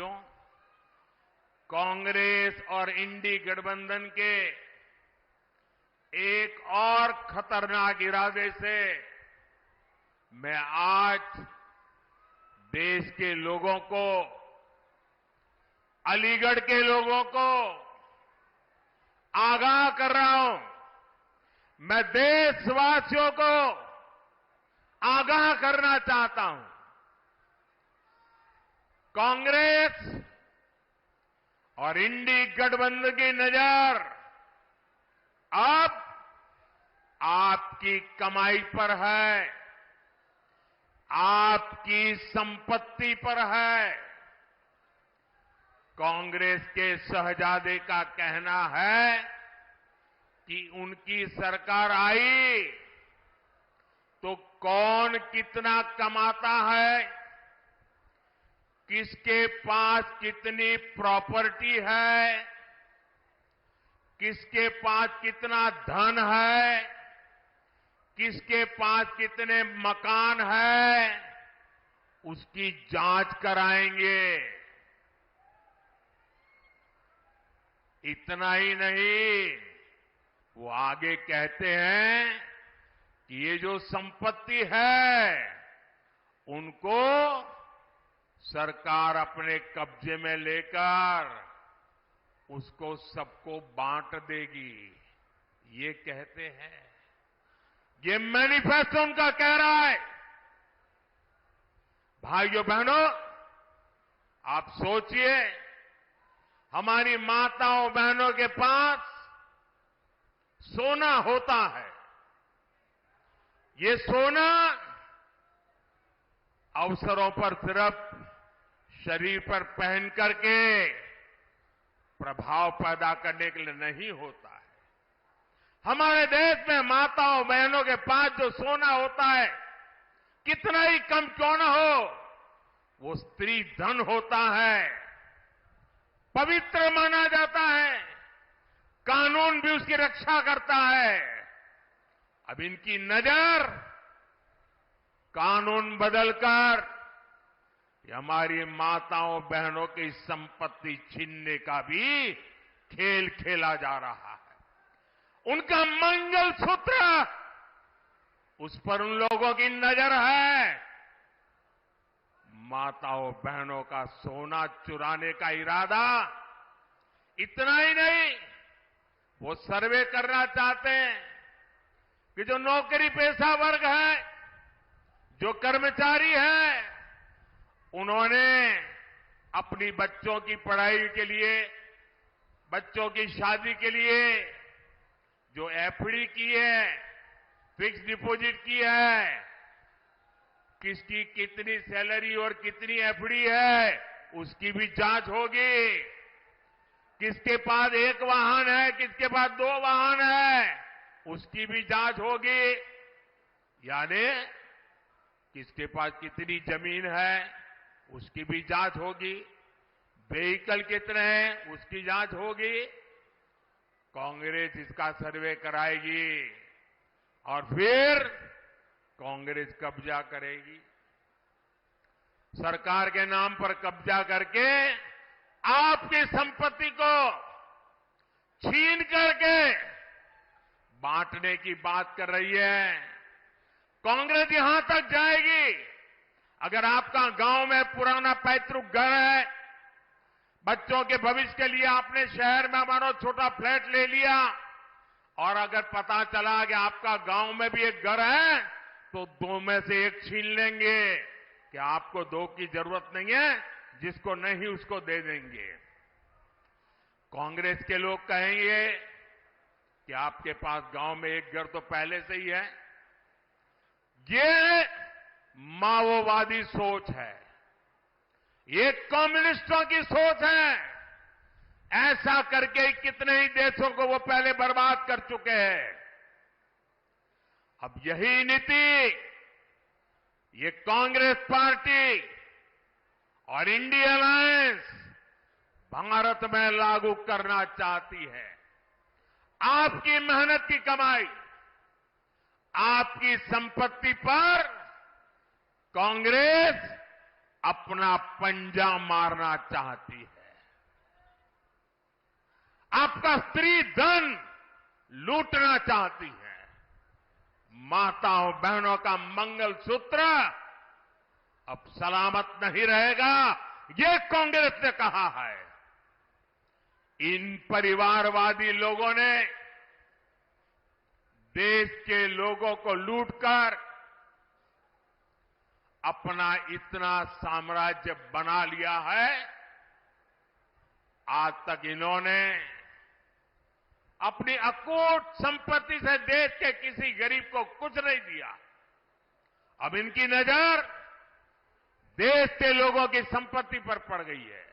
साथियों, कांग्रेस और इंडी गठबंधन के एक और खतरनाक इरादे से मैं आज देश के लोगों को, अलीगढ़ के लोगों को आगाह कर रहा हूं। मैं देशवासियों को आगाह करना चाहता हूं। कांग्रेस और इंडी गठबंधन की नजर अब आपकी कमाई पर है, आपकी संपत्ति पर है। कांग्रेस के शहजादे का कहना है कि उनकी सरकार आई तो कौन कितना कमाता है, किसके पास कितनी प्रॉपर्टी है, किसके पास कितना धन है, किसके पास कितने मकान है, उसकी जांच कराएंगे। इतना ही नहीं, वो आगे कहते हैं कि ये जो संपत्ति है उनको सरकार अपने कब्जे में लेकर उसको सबको बांट देगी, ये कहते हैं। ये मैनिफेस्टो उनका कह रहा है। भाइयों बहनों, आप सोचिए, हमारी माताओं बहनों के पास सोना होता है। ये सोना अवसरों पर सिर्फ शरीर पर पहन करके प्रभाव पैदा करने के लिए नहीं होता है। हमारे देश में माताओं बहनों के पास जो सोना होता है, कितना ही कम क्यों न हो, वो स्त्री धन होता है, पवित्र माना जाता है, कानून भी उसकी रक्षा करता है। अब इनकी नजर कानून बदलकर हमारी माताओं बहनों की संपत्ति छीनने का भी खेल खेला जा रहा है। उनका मंगलसूत्र, उस पर उन लोगों की नजर है। माताओं बहनों का सोना चुराने का इरादा। इतना ही नहीं, वो सर्वे करना चाहते हैं कि जो नौकरी पेशा वर्ग है, जो कर्मचारी है, उन्होंने अपनी बच्चों की पढ़ाई के लिए, बच्चों की शादी के लिए जो एफडी की है, फिक्स डिपॉजिट की है, किसकी कितनी सैलरी और कितनी एफडी है, उसकी भी जांच होगी। किसके पास एक वाहन है, किसके पास 2 वाहन है, उसकी भी जांच होगी। यानी किसके पास कितनी जमीन है, उसकी भी जांच होगी। व्हीकल कितने हैं, उसकी जांच होगी। कांग्रेस इसका सर्वे कराएगी और फिर कांग्रेस कब्जा करेगी। सरकार के नाम पर कब्जा करके आपकी संपत्ति को छीन करके बांटने की बात कर रही है। कांग्रेस यहां तक जाएगी, अगर आपका गांव में पुराना पैतृक घर है, बच्चों के भविष्य के लिए आपने शहर में मानो छोटा फ्लैट ले लिया, और अगर पता चला कि आपका गांव में भी एक घर है, तो 2 में से 1 छीन लेंगे कि आपको 2 की जरूरत नहीं है, जिसको नहीं उसको दे देंगे। कांग्रेस के लोग कहेंगे कि आपके पास गांव में एक घर तो पहले से ही है। ये माओवादी सोच है, ये कम्युनिस्टों की सोच है। ऐसा करके कितने ही देशों को वो पहले बर्बाद कर चुके हैं। अब यही नीति ये कांग्रेस पार्टी और इंडिया अलायंस भारत में लागू करना चाहती है। आपकी मेहनत की कमाई, आपकी संपत्ति पर कांग्रेस अपना पंजा मारना चाहती है। आपका स्त्री धन लूटना चाहती है। माताओं बहनों का मंगलसूत्र अब सलामत नहीं रहेगा, ये कांग्रेस ने कहा है। इन परिवारवादी लोगों ने देश के लोगों को लूटकर अपना इतना साम्राज्य बना लिया है। आज तक इन्होंने अपनी अकूट संपत्ति से देश के किसी गरीब को कुछ नहीं दिया। अब इनकी नजर देश के लोगों की संपत्ति पर पड़ गई है।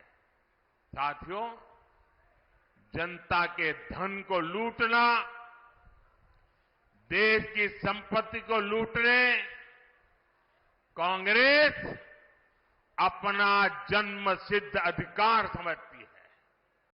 साथियों, जनता के धन को लूटना, देश की संपत्ति को लूटने कांग्रेस अपना जन्मसिद्ध अधिकार समझती है।